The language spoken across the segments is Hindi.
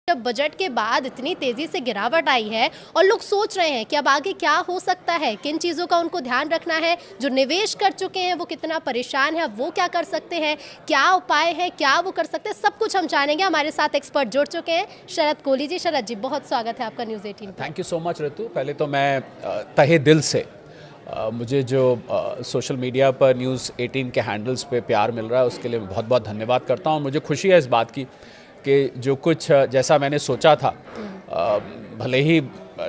जब बजट के बाद इतनी तेजी से गिरावट आई है और लोग सोच रहे हैं कि अब आगे क्या हो सकता है, किन चीज़ों का उनको ध्यान रखना है, जो निवेश कर चुके हैं वो कितना परेशान है, अब वो क्या कर सकते हैं, क्या उपाय है, क्या वो कर सकते हैं, सब कुछ हम जानेंगे। हमारे साथ एक्सपर्ट जुड़ चुके हैं, शरद कोहली जी। शरद जी, बहुत स्वागत है आपका न्यूज़ 18 पर। थैंक यू सो मच ऋतु। पहले तो मैं तहे दिल से मुझे जो सोशल मीडिया पर न्यूज़ 18 के हैंडल्स पे प्यार मिल रहा है उसके लिए बहुत बहुत धन्यवाद करता हूँ। मुझे खुशी है इस बात की कि जो कुछ जैसा मैंने सोचा था भले ही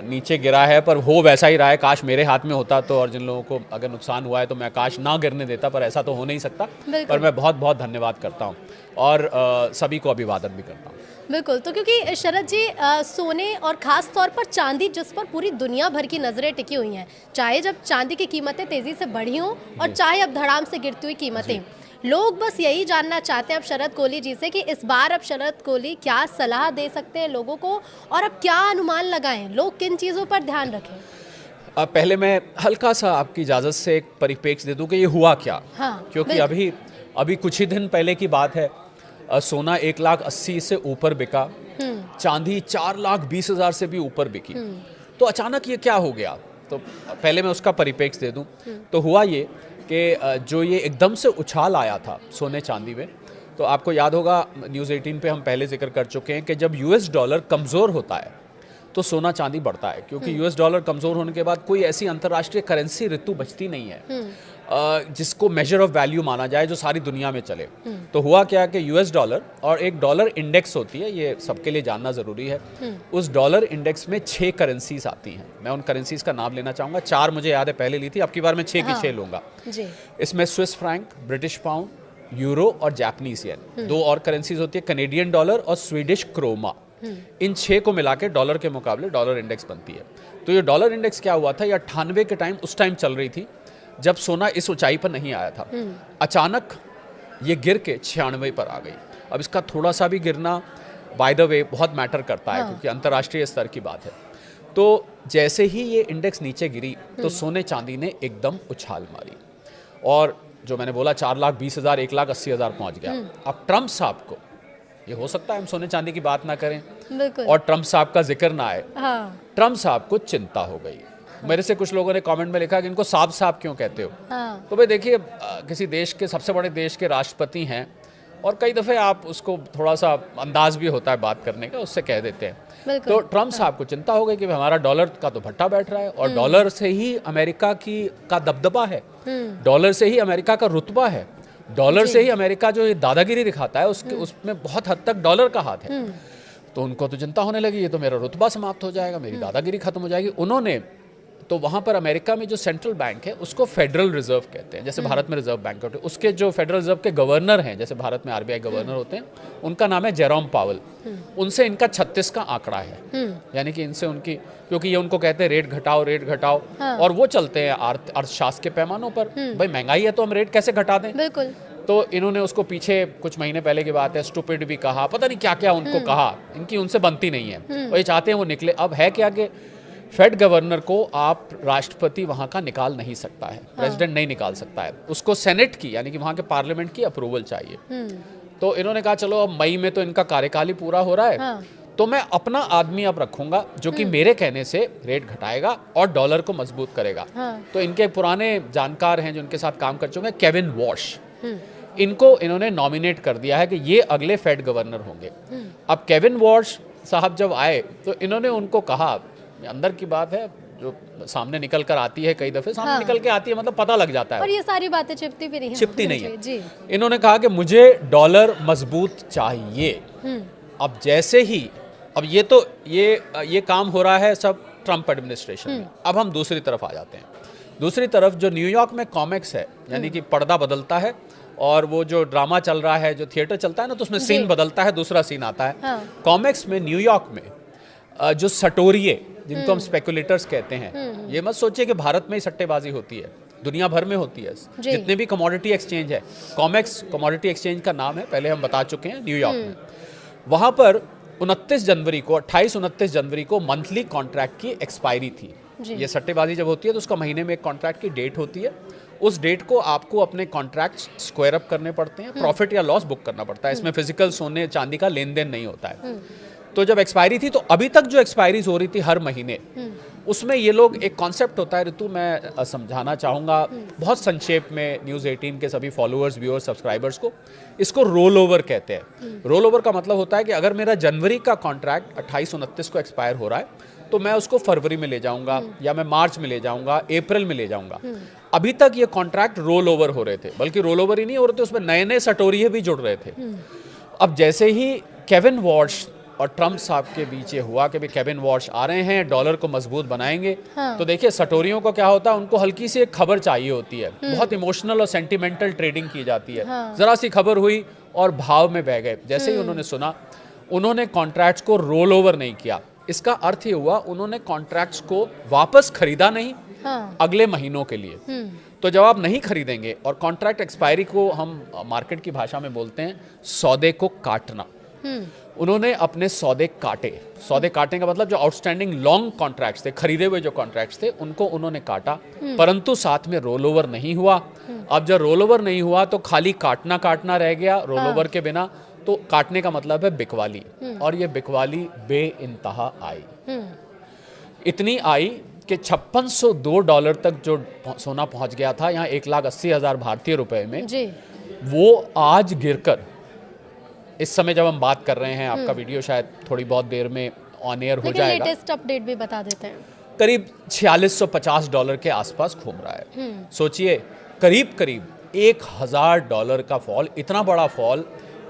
नीचे गिरा है पर हो वैसा ही रहा है। काश मेरे हाथ में होता तो, और जिन लोगों को अगर नुकसान हुआ है तो मैं काश ना गिरने देता, पर ऐसा तो हो नहीं सकता। पर मैं बहुत बहुत धन्यवाद करता हूँ और सभी को अभिवादन भी करता हूँ। बिल्कुल, तो क्योंकि शरद जी सोने और ख़ास तौर पर चांदी, जिस पर पूरी दुनिया भर की नज़रें टिकी हुई हैं, चाहे जब चांदी की कीमतें तेज़ी से बढ़ी हों और चाहे अब धड़ाम से गिरती हुई कीमतें, लोग बस यही जानना चाहते हैं अब शरद कोहली जी से कि इस बार अब शरद कोहली क्या सलाह दे सकते हैं लोगों को और अब क्या अनुमान लगाएं, लोग किन चीज़ों पर ध्यान रखें। पहले मैं हल्का सा आपकी इजाज़त से एक परिप्रेक्ष्य दे दूं कि ये हुआ क्या। क्योंकि अभी कुछ ही दिन पहले की बात है, सोना 1,80,000 से ऊपर बिका, चांदी 4,20,000 से भी ऊपर बिकी। तो अचानक ये क्या हो गया, तो पहले मैं उसका परिप्रेक्ष्य दे दूं। तो हुआ ये कि जो ये एकदम से उछाल आया था सोने चांदी में, तो आपको याद होगा न्यूज़ 18 पे हम पहले जिक्र कर चुके हैं कि जब यूएस डॉलर कमज़ोर होता है तो सोना चांदी बढ़ता है, क्योंकि यूएस डॉलर कमज़ोर होने के बाद कोई ऐसी अंतर्राष्ट्रीय करेंसी ऋतु बचती नहीं है जिसको मेजर ऑफ वैल्यू माना जाए जो सारी दुनिया में चले। तो हुआ क्या कि यूएस डॉलर और एक डॉलर इंडेक्स होती है, ये सबके लिए जानना ज़रूरी है। उस डॉलर इंडेक्स में 6 करेंसीज आती हैं। मैं उन करेंसीज का नाम लेना चाहूँगा। 4 मुझे याद है पहले ली थी, अब की बार मैं 6 की 6 लूँगा। इसमें Swiss franc, British pound, euro और जापानीज येन। 2 और करेंसीज होती है, कनेडियन डॉलर और स्वीडिश क्रोमा। इन 6 को मिला के डॉलर के मुकाबले डॉलर इंडेक्स बनती है। तो ये डॉलर इंडेक्स क्या हुआ था, ये 98 के टाइम उस टाइम चल रही थी जब सोना इस ऊंचाई पर नहीं आया था। अचानक ये गिर के 96 पर आ गई। अब इसका थोड़ा सा भी गिरना बाय द वे बहुत मैटर करता है, क्योंकि अंतर्राष्ट्रीय स्तर की बात है। तो जैसे ही ये इंडेक्स नीचे गिरी तो सोने चांदी ने एकदम उछाल मारी और जो मैंने बोला 4,20,000 1,80,000 पहुंच गया। अब ट्रम्प साहब को, ये हो सकता है हम सोने चांदी की बात ना करें और ट्रम्प साहब का जिक्र ना आए, ट्रम्प साहब को चिंता हो गई। मेरे से कुछ लोगों ने कमेंट में लिखा कि इनको साहब साहब क्यों कहते हो। तो भाई देखिए, किसी देश के, सबसे बड़े देश के राष्ट्रपति हैं और कई दफ़े आप उसको थोड़ा सा अंदाज भी होता है बात करने का, उससे कह देते हैं। तो ट्रम्प साहब को चिंता हो गई कि हमारा डॉलर का तो भट्टा बैठ रहा है और डॉलर से ही अमेरिका का दबदबा है, डॉलर से ही अमेरिका का रुतबा है, डॉलर से ही अमेरिका जो दादागिरी दिखाता है उसमें बहुत हद तक डॉलर का हाथ है। तो उनको तो चिंता होने लगी, ये तो मेरा रुतबा समाप्त हो जाएगा, मेरी दादागिरी खत्म हो जाएगी। उन्होंने तो वहाँ पर अमेरिका में जो सेंट्रल बैंक है उसको फेडरल रिजर्व कहते हैं, जैसे भारत में रिजर्व बैंक होते हैं। उसके जो फेडरल रिजर्व के गवर्नर हैं, जैसे भारत में आरबीआई गवर्नर होते हैं, उनका नाम है जेरोम पावल। उनसे इनका 36 का आंकड़ा है, यानी कि इनसे उनकी, क्योंकि ये उनको कहते हैं रेट घटाओ, और वो चलते हैं अर्थशास्त्र के पैमानों पर। भाई महंगाई है तो हम रेट कैसे घटा दें। बिल्कुल। तो इन्होंने उसको पीछे कुछ महीने पहले की बात है स्टूपिड भी कहा, पता नहीं क्या क्या उनको कहा, इनकी उनसे बनती नहीं है और ये चाहते हैं वो निकले। अब है क्या कि फेड गवर्नर को आप राष्ट्रपति वहाँ का निकाल नहीं सकता है, प्रेसिडेंट नहीं निकाल सकता है, उसको सेनेट की यानी कि वहाँ के पार्लियामेंट की अप्रूवल चाहिए। तो इन्होंने कहा चलो अब मई में तो इनका कार्यकाल ही पूरा हो रहा है, तो मैं अपना आदमी अब रखूंगा जो कि मेरे कहने से रेट घटाएगा और डॉलर को मजबूत करेगा। तो इनके पुराने जानकार हैं जो इनके साथ काम कर चुके हैं, केविन वॉश, इनको इन्होंने नॉमिनेट कर दिया है कि ये अगले फेड गवर्नर होंगे। अब केविन वॉश साहब जब आए तो इन्होंने उनको कहा, अंदर की बात है जो सामने निकल कर आती है, कई दफे सामने निकल के आती है, मतलब पता लग जाता है, और ये सारी बातें छिपती भी नहीं है, छिपती नहीं है जी। इन्होंने कहा कि मुझे डॉलर मजबूत चाहिए। अब जैसे ही, अब ये काम हो रहा है सब ट्रम्प एडमिनिस्ट्रेशन में। अब हम दूसरी तरफ आ जाते हैं। दूसरी तरफ जो न्यूयॉर्क में कॉमिक्स है, यानी कि पर्दा बदलता है और वो जो ड्रामा चल रहा है, जो थिएटर चलता है ना, तो उसमें सीन बदलता है, दूसरा सीन आता है। कॉमिक्स में न्यूयॉर्क में जो सटोरिये, जिनको हम स्पेकुलेटर्स कहते हैं, ये मत सोचिए कि भारत में ही सट्टेबाजी होती है, दुनिया भर में होती है। जितने भी कमोडिटी एक्सचेंज है, कॉमेक्स कमोडिटी एक्सचेंज का नाम है, पहले हम बता चुके हैं, न्यूयॉर्क में। वहाँ पर 29 जनवरी को 28-29 जनवरी को मंथली कॉन्ट्रैक्ट की एक्सपायरी थी। ये सट्टेबाजी जब होती है तो उसका महीने में एक कॉन्ट्रैक्ट की डेट होती है। उस डेट को आपको अपने कॉन्ट्रैक्ट स्क्वायर अप करने पड़ते हैं, प्रॉफिट या लॉस बुक करना पड़ता है। इसमें फिजिकल सोने चांदी का लेन देन नहीं होता है। तो जब एक्सपायरी थी तो अभी तक जो एक्सपायरीज हो रही थी हर महीने, उसमें ये लोग, एक कॉन्सेप्ट होता है ऋतु, मैं समझाना चाहूँगा बहुत संक्षेप में न्यूज़ 18 के सभी फॉलोअर्स, व्यूअर्स, सब्सक्राइबर्स को। इसको रोल ओवर कहते हैं। रोल ओवर का मतलब होता है कि अगर मेरा जनवरी का कॉन्ट्रैक्ट 28-29 को एक्सपायर हो रहा है तो मैं उसको फरवरी में ले जाऊंगा या मैं मार्च में ले जाऊंगा, अप्रैल में ले जाऊंगा। अभी तक ये कॉन्ट्रैक्ट रोल ओवर हो रहे थे, बल्कि रोल ओवर ही नहीं हो रहे थे, उसमें नए नए सटोरिये भी जुड़ रहे थे। अब जैसे ही केविन वॉल्श और ट्रम्प साहब के बीच ये हुआ कि भाई केविन वॉल्श आ रहे हैं, डॉलर को मजबूत बनाएंगे, तो देखिए सटोरियों को क्या होता है, उनको हल्की सी एक खबर चाहिए होती है। बहुत इमोशनल और सेंटिमेंटल ट्रेडिंग की जाती है। जरा सी खबर हुई और भाव में बह गए। जैसे ही उन्होंने सुना, उन्होंने कॉन्ट्रैक्ट्स को रोल ओवर नहीं किया। इसका अर्थ ये हुआ, उन्होंने कॉन्ट्रैक्ट्स को वापस खरीदा नहीं अगले महीनों के लिए। तो जब आप नहीं खरीदेंगे, और कॉन्ट्रैक्ट एक्सपायरी को हम मार्केट की भाषा में बोलते हैं सौदे को काटना, उन्होंने अपने सौदे काटे। सौदे काटने का मतलब जो आउटस्टैंडिंग लॉन्ग कॉन्ट्रैक्ट्स थे, खरीदे हुए जो कॉन्ट्रैक्ट्स थे, उनको उन्होंने काटा, परंतु साथ में रोल ओवर नहीं हुआ। अब जब रोल ओवर नहीं हुआ तो खाली काटना काटना रह गया रोल ओवर के बिना। तो काटने का मतलब है बिकवाली, और ये बिकवाली बेइंतहा आई। इतनी आई कि $5602 तक जो सोना पहुंच गया था, यहाँ 1,80,000 भारतीय रुपए में जी। वो आज गिरकर, इस समय जब हम बात कर रहे हैं, आपका वीडियो शायद थोड़ी बहुत देर में ऑन एयर हो जाएगा, लेटेस्ट अपडेट भी बता देते हैं, करीब $4650 के आसपास घूम रहा है। सोचिए, करीब करीब $1,000 का फॉल, इतना बड़ा फॉल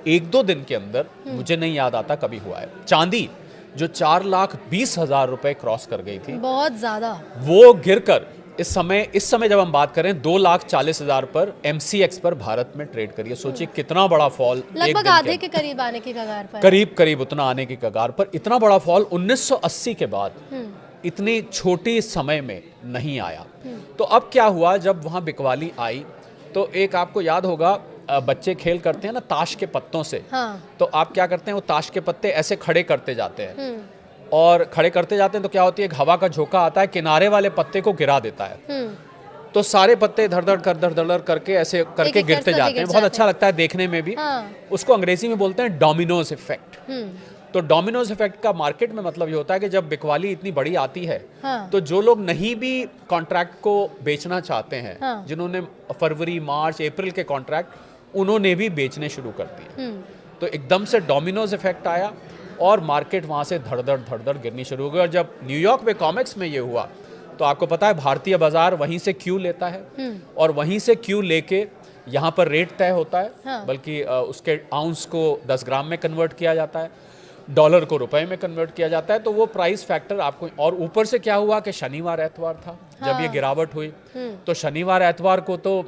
1-2 दिन के अंदर मुझे नहीं याद आता कभी हुआ है। चांदी जो 4,20,000 रुपए क्रॉस कर गई थी, बहुत ज्यादा, वो गिरकर इस समय जब हम बात करें 2,40,000 पर MCX पर भारत में ट्रेड करिए। सोचिए कितना बड़ा फॉल, लगभग आधे के करीब आने की कगार पर, करीब उतना आने की कगार पर। इतना बड़ा फॉल 1980 के बाद इतनी छोटी समय में नहीं आया। तो अब क्या हुआ, जब वहां बिकवाली आई तो एक आपको याद होगा, बच्चे खेल करते हैं ना ताश के पत्तों से, तो आप क्या करते हैं, वो ताश के पत्ते ऐसे खड़े करते जाते हैं, और खड़े करते जाते हैं तो क्या होती है, हवा का झोंका आता है, किनारे वाले पत्ते को गिरा देता है, तो सारे पत्ते धड़ करके ऐसे करके गिरते जाते हैं। बहुत अच्छा लगता है देखने में भी। उसको अंग्रेजी में बोलते हैं डोमिनोज इफेक्ट। तो डोमिनोज इफेक्ट का मार्केट में मतलब ये होता है कि जब बिकवाली इतनी बड़ी आती है, तो जो लोग नहीं भी कॉन्ट्रैक्ट को बेचना चाहते हैं, जिन्होंने फरवरी, मार्च, अप्रैल के कॉन्ट्रैक्ट, उन्होंने भी बेचने शुरू कर दिए। तो एकदम से डोमिनोज इफेक्ट आया और मार्केट वहां से धड़ गिरनी शुरू हो गई। और जब न्यूयॉर्क में कॉमेक्स में ये हुआ, तो आपको पता है भारतीय बाजार वहीं से क्यू लेता है, और वहीं से क्यू लेके यहाँ पर रेट तय होता है, बल्कि उसके आउंस को 10 ग्राम में कन्वर्ट किया जाता है, डॉलर को रुपए में कन्वर्ट किया जाता है। तो वो प्राइस फैक्टर आपको, और ऊपर से क्या हुआ कि शनिवार एतवार था जब ये गिरावट हुई, तो शनिवार एतवार को तो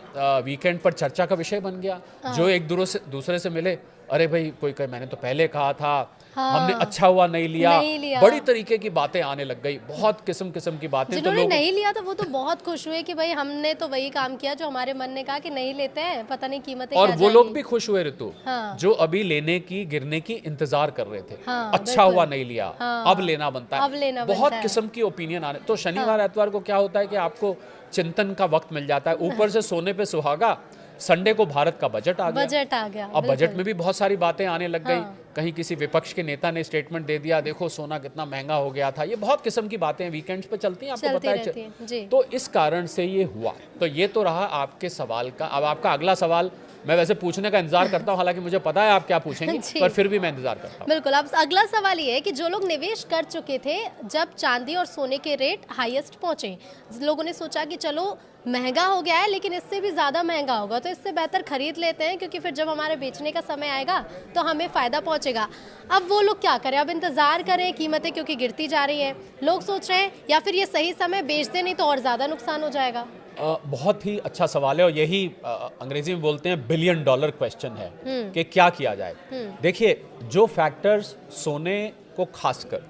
वीकेंड पर चर्चा का विषय बन गया। जो एक दूसरे से मिले, अरे भाई कोई कहे मैंने तो पहले कहा था, हमने अच्छा हुआ नहीं लिया। बड़ी तरीके की बातें आने लग गई, बहुत किस्म की बातें। जिन्होंने नहीं लिया था वो तो बहुत खुश हुए कि भाई हमने तो वही काम किया जो हमारे मन ने कहा कि नहीं लेते हैं, पता नहीं कीमतें और क्या वो लोग भी खुश हुए ऋतु, जो अभी लेने की, गिरने की इंतजार कर रहे थे। अच्छा हुआ नहीं लिया, अब लेना बनता है। बहुत किस्म की ओपिनियन आने। तो शनिवार एतवार को क्या होता है कि आपको चिंतन का वक्त मिल जाता है। ऊपर से सोने पे सुहागा, संडे को भारत का बजट आ गया। अब बजट में भी बहुत सारी बातें आने लग गई। कहीं किसी विपक्ष के नेता ने स्टेटमेंट दे दिया, देखो सोना कितना महंगा हो गया था। ये बहुत किस्म की बातें वीकेंड्स पे चलती हैं, आपको पता है। तो इस कारण से ये हुआ। तो ये तो रहा आपके सवाल का। अब आपका अगला सवाल मैं वैसे पूछने का इंतजार करता हूँ, हालांकि मुझे पता है आप क्या पूछेंगे, पर फिर भी मैं इंतजार करता हूँ। बिल्कुल। अब अगला सवाल ये है कि जो लोग निवेश कर चुके थे जब चांदी और सोने के रेट हाईएस्ट पहुंचे, लोगों ने सोचा कि चलो महंगा हो गया है लेकिन इससे भी ज़्यादा महंगा होगा, तो इससे बेहतर खरीद लेते हैं, क्योंकि फिर जब हमारे बेचने का समय आएगा तो हमें फ़ायदा पहुंचेगा। अब वो लोग क्या करें, अब इंतज़ार करें कीमतें क्योंकि गिरती जा रही हैं, लोग सोच रहे हैं, या फिर ये सही समय बेच दें, नहीं तो और ज़्यादा नुकसान हो जाएगा। बहुत ही अच्छा सवाल है, और यही अंग्रेजी में बोलते हैं $1 बिलियन क्वेश्चन है कि क्या किया जाए। देखिए, जो फैक्टर्स सोने को खासकर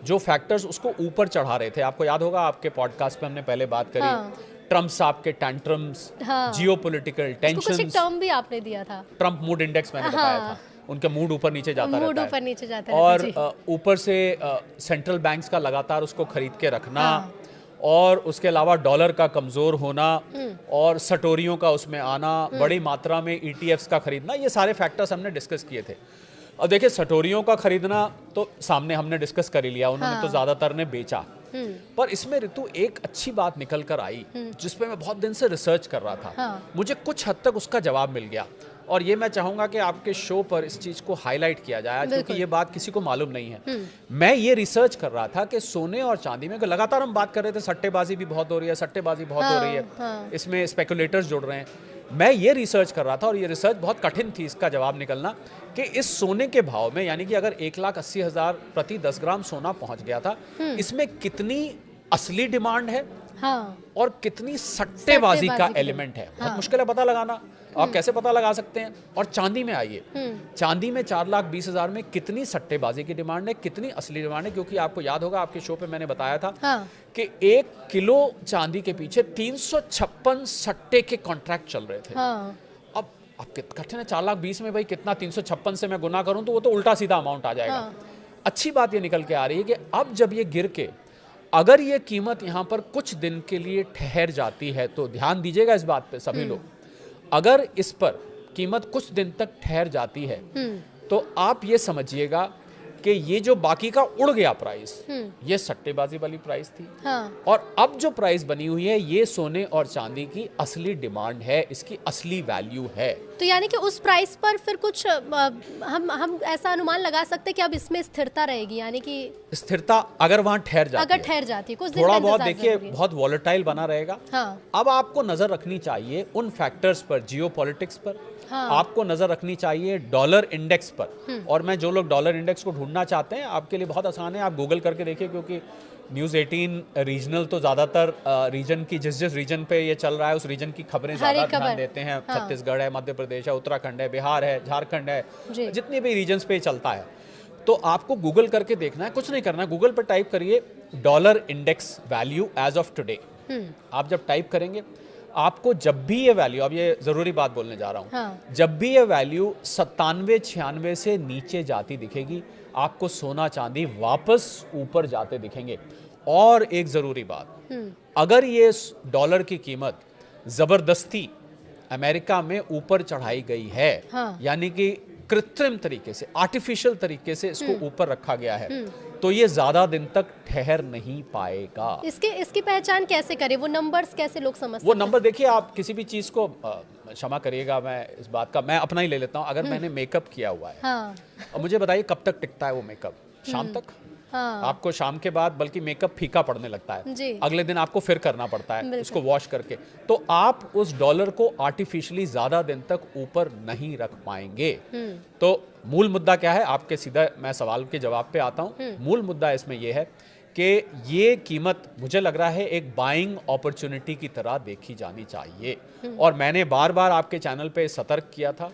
जो फैक्टर्स उसको ऊपर चढ़ा रहे थे, आपको याद होगा आपके पॉडकास्ट पे हमने पहले बात करी, ट्रम्प साहब के टैंट्रम्स, जियोपॉलिटिकल टेंशंस, एक टर्म भी आपने दिया था, ट्रम्प मूड इंडेक्स मैंने बताया था, उनका मूड ऊपर नीचे जाता रहता है, और ऊपर से सेंट्रल बैंक्स का लगातार उसको खरीद के रखना, और उसके अलावा डॉलर का कमज़ोर होना, और सटोरियों का उसमें आना, बड़ी मात्रा में ETFs का खरीदना, ये सारे फैक्टर्स हमने डिस्कस किए थे। और देखिए सटोरियों का खरीदना तो सामने हमने डिस्कस कर ही लिया, उन्होंने तो ज्यादातर ने बेचा। पर इसमें ऋतु एक अच्छी बात निकल कर आई जिसपे मैं बहुत दिन से रिसर्च कर रहा था, मुझे कुछ हद तक उसका जवाब मिल गया और ये मैं चाहूंगा कि आपके शो पर इस चीज को हाईलाइट किया जाए क्योंकि ये बात किसी को मालूम नहीं है। मैं ये रिसर्च कर रहा था कि सोने और चांदी में लगातार हम बात कर रहे थे सट्टेबाजी भी बहुत हो रही है, सट्टेबाजी बहुत हो रही है, इसमें स्पेकुलेटर्स जुड़ रहे हैं। मैं ये रिसर्च कर रहा था और ये रिसर्च बहुत कठिन थी इसका जवाब निकलना कि इस सोने के भाव में, यानी कि अगर 1,80,000 प्रति 10 ग्राम सोना पहुंच गया था, इसमें कितनी असली डिमांड है और कितनी सट्टेबाजी का एलिमेंट है। बहुत मुश्किल है पता लगाना। आप कैसे पता लगा सकते हैं? और चांदी में आइए, चांदी में 4,20,000 में कितनी सट्टेबाजी की डिमांड है, कितनी असली डिमांड है? क्योंकि आपको याद होगा आपके शो पे मैंने बताया था कि 1 किलो चांदी के पीछे 356 सट्टे के कॉन्ट्रैक्ट चल रहे थे। अब कठिन है, 4,20,000 में भाई कितना 356 से मैं गुना करूं तो वो तो उल्टा सीधा अमाउंट आ जाएगा। अच्छी बात ये निकल के आ रही है कि अब जब ये गिर के अगर ये कीमत यहाँ पर कुछ दिन के लिए ठहर जाती है, तो ध्यान दीजिएगा इस बात पे सभी लोग, अगर इस पर कीमत कुछ दिन तक ठहर जाती है तो आप ये समझिएगा कि ये जो बाकी का उड़ गया प्राइस, ये सट्टेबाजी वाली प्राइस थी। और अब जो प्राइस बनी हुई है ये सोने और चांदी की असली डिमांड है, इसकी असली वैल्यू है। तो यानी कि उस प्राइस पर फिर कुछ हम ऐसा अनुमान लगा सकते हैं कि अब इसमें स्थिरता रहेगी, यानी कि स्थिरता अगर वहां ठहर जाती है कुछ दिन थोड़ा बहुत, देखिए बहुत वॉलेटाइल बना रहेगा। अब आपको नजर रखनी चाहिए उन फैक्टर्स पर, जियोपॉलिटिक्स पर, आपको नजर रखनी चाहिए डॉलर इंडेक्स पर। और मैं जो लोग डॉलर इंडेक्स को ढूंढना चाहते हैं, आपके लिए बहुत आसान है, आप गूगल करके देखिए, क्योंकि न्यूज़ 18 रीजनल तो ज़्यादातर रीजन की जिस रीजन पे ये चल रहा है उस रीजन की खबरें ज़्यादा ध्यान देते हैं। छत्तीसगढ़ है, मध्य प्रदेश है, उत्तराखंड है, बिहार है, झारखंड है, जितने भी रीजन्स पे चलता है। तो आपको गूगल करके देखना है, कुछ नहीं करना है, गूगल पर टाइप करिए dollar index value as of today. आप जब टाइप करेंगे आपको जब भी ये वैल्यू, अब ये जरूरी बात बोलने जा रहा हूं, जब भी ये वैल्यू 97-96 से नीचे जाती दिखेगी, आपको सोना चांदी वापस ऊपर जाते दिखेंगे। और एक जरूरी बात, अगर ये डॉलर की कीमत जबरदस्ती अमेरिका में ऊपर चढ़ाई गई है, यानी कि कृत्रिम तरीके से, आर्टिफिशियल तरीके से इसको ऊपर रखा गया है, तो ये ज्यादा दिन तक ठहर नहीं पाएगा। इसकी पहचान कैसे करें? वो नंबर्स कैसे लोग समझ सकते हैं? वो नंबर देखिए, आप किसी भी चीज को, क्षमा करिएगा मैं इस बात का, मैं अपना ही ले लेता हूँ। अगर मैंने मेकअप किया हुआ है और मुझे बताइए कब तक टिकता है वो मेकअप? शाम तक। आपको शाम के बाद बल्कि मेकअप फीका पड़ने लगता है, अगले दिन आपको फिर करना पड़ता है उसको वॉश करके। तो आप उस डॉलर को आर्टिफिशियली ज्यादा दिन तक ऊपर नहीं रख पाएंगे। तो मूल मुद्दा क्या है? आपके सीधा मैं सवाल के जवाब पे आता हूं। मूल मुद्दा इसमें यह है कि ये कीमत मुझे लग रहा है एक बाइंग अपॉर्चुनिटी की तरह देखी जानी चाहिए। और मैंने बार बार आपके चैनल पे सतर्क किया था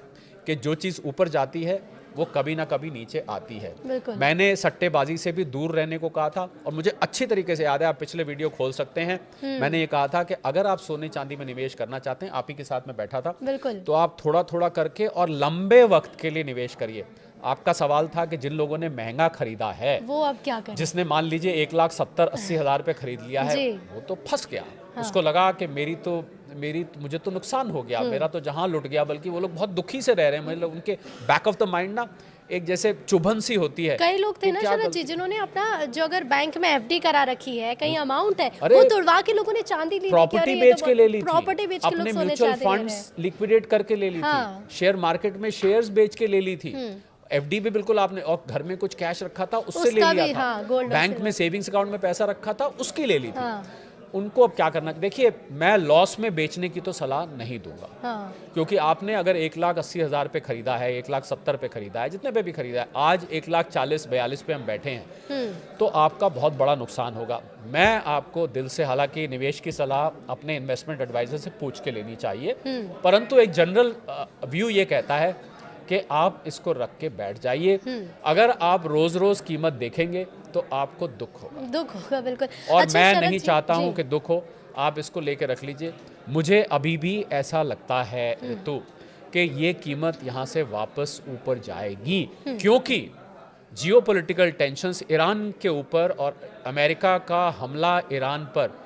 कि जो चीज़ ऊपर जाती है वो कभी ना कभी नीचे आती है। मैंने सट्टेबाजी से भी दूर रहने को कहा था और मुझे अच्छी तरीके से याद है, आप पिछले वीडियो खोल सकते हैं, मैंने ये कहा था कि अगर आप सोने चांदी में निवेश करना चाहते हैं, आप ही के साथ में बैठा था, तो आप थोड़ा थोड़ा करके और लंबे वक्त के लिए निवेश करिए। आपका सवाल था कि जिन लोगों ने महंगा खरीदा है वो अब क्या करें? जिसने मान लीजिए 1,70,80,000 पे खरीद लिया है, वो तो फंस गया। उसको लगा कि मुझे तो नुकसान हो गया, मेरा तो जहां लुट गया। बल्कि वो लोग बहुत दुखी से रह रहे हैं, मतलब उनके बैक ऑफ द माइंड ना एक जैसे चुभन सी होती है। कई लोग थे ना शरद जी जिन्होंने अपना जो अगर बैंक में एफडी करा रखी है, कहीं अमाउंट है, वो तुड़वा के लोगों ने चांदी ली थी, प्रॉपर्टी बेच के ले ली थी, प्रॉपर्टी बेच के लोग सोने म्यूचुअल फंड्स लिक्विडेट करके ले ली थी, शेयर मार्केट में शेयर्स बेच के ले ली थी, एफडी भी बिल्कुल आपने, और घर में कुछ कैश रखा था उससे ले लिया था, बैंक में सेविंग्स अकाउंट में पैसा रखा था उसकी ले ली थी। उनको अब क्या करना? देखिए, मैं लॉस में बेचने की तो सलाह नहीं दूंगा, क्योंकि आपने अगर 1,80,000 पे खरीदा है, 1,70,000 पे खरीदा है, जितने पे भी खरीदा है, आज 1,40,42 पे हम बैठे हैं, तो आपका बहुत बड़ा नुकसान होगा। मैं आपको दिल से, हालांकि निवेश की सलाह अपने इन्वेस्टमेंट एडवाइजर से पूछ के लेनी चाहिए, परंतु एक जनरल व्यू ये कहता है कि आप इसको रख के बैठ जाइए। अगर आप रोज रोज कीमत देखेंगे तो आपको दुख होगा, बिल्कुल। और मैं नहीं चाहता हूं कि दुख हो, आप इसको लेके रख लीजिए। मुझे अभी भी ऐसा लगता है ऋतु कि ये कीमत यहाँ से वापस ऊपर जाएगी, क्योंकि जियोपॉलिटिकल टेंशंस ईरान के ऊपर और अमेरिका का हमला ईरान पर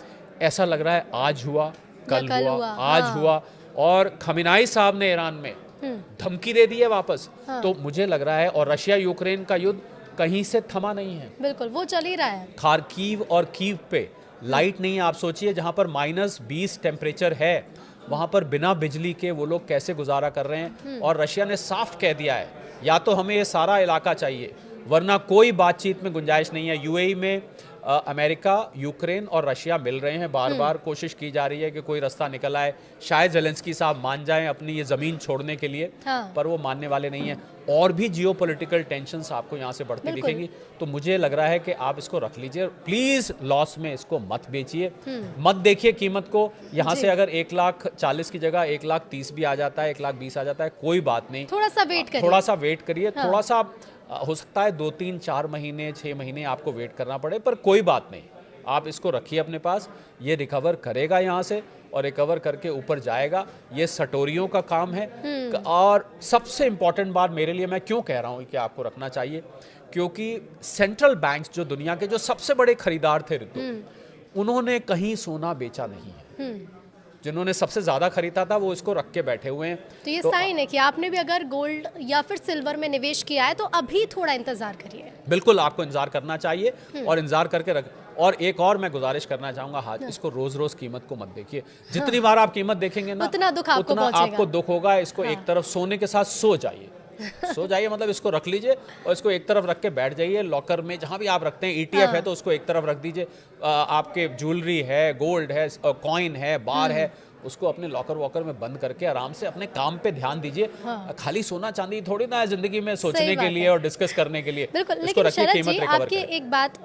ऐसा लग रहा है आज हुआ, कल हुआ, आज हुआ, और खमेनाई साहब ने ईरान में धमकी दे दी है वापस। तो मुझे लग रहा है, और रशिया यूक्रेन का युद्ध कहीं से थमा नहीं है, बिल्कुल वो चल ही रहा है। खार्कीव और कीव पे लाइट नहीं है। आप सोचिए, जहां पर -20 टेम्परेचर है, वहां पर बिना बिजली के वो लोग कैसे गुजारा कर रहे हैं। और रशिया ने साफ कह दिया है, या तो हमें ये सारा इलाका चाहिए, वरना कोई बातचीत में गुंजाइश नहीं है। यूएई में अमेरिका, यूक्रेन और रशिया मिल रहे हैं, बार बार कोशिश की जा रही है कि कोई रास्ता निकल आए, शायद जेलेंस्की साहब मान जाएं अपनी ये ज़मीन छोड़ने के लिए। पर वो मानने वाले नहीं हैं। और भी जियोपॉलिटिकल टेंशन्स आपको यहाँ से बढ़ती दिखेंगी। तो मुझे लग रहा है कि आप इसको रख लीजिए, प्लीज़ लॉस में इसको मत बेचिए, मत देखिए कीमत को। यहाँ से अगर 1,40,000 की जगह 1,30,000 भी आ जाता है, 1,20,000 आ जाता है, कोई बात नहीं, थोड़ा सा वेट करिए, थोड़ा सा वेट करिए। थोड़ा सा हो सकता है 2, 3, 4 महीने, 6 महीने आपको वेट करना पड़े, पर कोई बात नहीं, आप इसको रखिए अपने पास। ये रिकवर करेगा यहाँ से, और रिकवर करके ऊपर जाएगा। ये सटोरियों का काम है। और सबसे इंपॉर्टेंट बात मेरे लिए, मैं क्यों कह रहा हूँ कि आपको रखना चाहिए, क्योंकि सेंट्रल बैंक्स जो दुनिया के जो सबसे बड़े खरीदार थे ऋतु, उन्होंने कहीं सोना बेचा नहीं है। जिन्होंने सबसे ज्यादा खरीदा था वो इसको रख के बैठे हुए हैं। तो ये साइन है कि आपने भी अगर गोल्ड या फिर सिल्वर में निवेश किया है तो अभी थोड़ा इंतजार करिए। बिल्कुल आपको इंतजार करना चाहिए, और इंतजार करके रख। और एक और मैं गुजारिश करना चाहूंगा, हाँ, इसको रोज रोज कीमत को मत देखिए। जितनी बार आप कीमत देखेंगे ना, उतना दुख आपको पहुंचेगा। आपको दुख होगा। इसको एक तरफ सोने के साथ सो जाइए, सो जाइए, मतलब इसको रख लीजिए और इसको एक तरफ रख के बैठ जाइए। लॉकर में जहां भी आप रखते हैं, ETF है तो उसको एक तरफ रख दीजिए। आपके ज्वेलरी है, गोल्ड है, कॉइन है, बार है, उसको अपने लॉकर वॉकर में बंद करके आराम से अपने काम पे ध्यान दीजिए। खाली सोना चांदी थोड़ी ना है जिंदगी में सोचने के लिए और डिस्कस करने के लिए। बिल्कुल, लेकिन शरद जी, आपकी एक बात